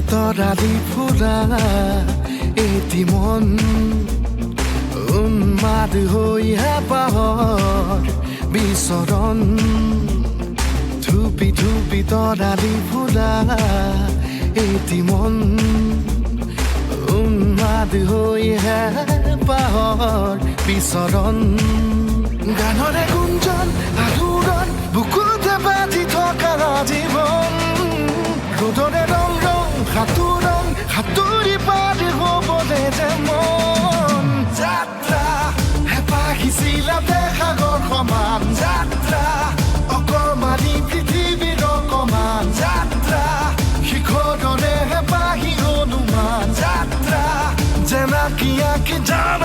তৰালি ফুৰা এটি মন উন্মাদ হৈ হেঁপাহৰ বিচৰণ ধুপি ধুপি তৰালি ফুৰা এটি মন উন্মাদ হৈ হেঁপাহৰ বিচৰণ গানৰে গুঞ্জন আলোড়ন বুকুতে বাজি থকা জীৱন ৰ'দৰে ৰং ৰং সাঁতোৰং সাঁতুৰি পাৰি হ'বলে যে মন যাত্ৰা হেঁপাহিছিলা সাগৰ সমান যাত্ৰা অকমানি পৃথিৱীৰ অকমান যাত্ৰা শিখৰৰে হেঁপাহি হনুমান যাত্ৰা জেনাকি আঁকি যাম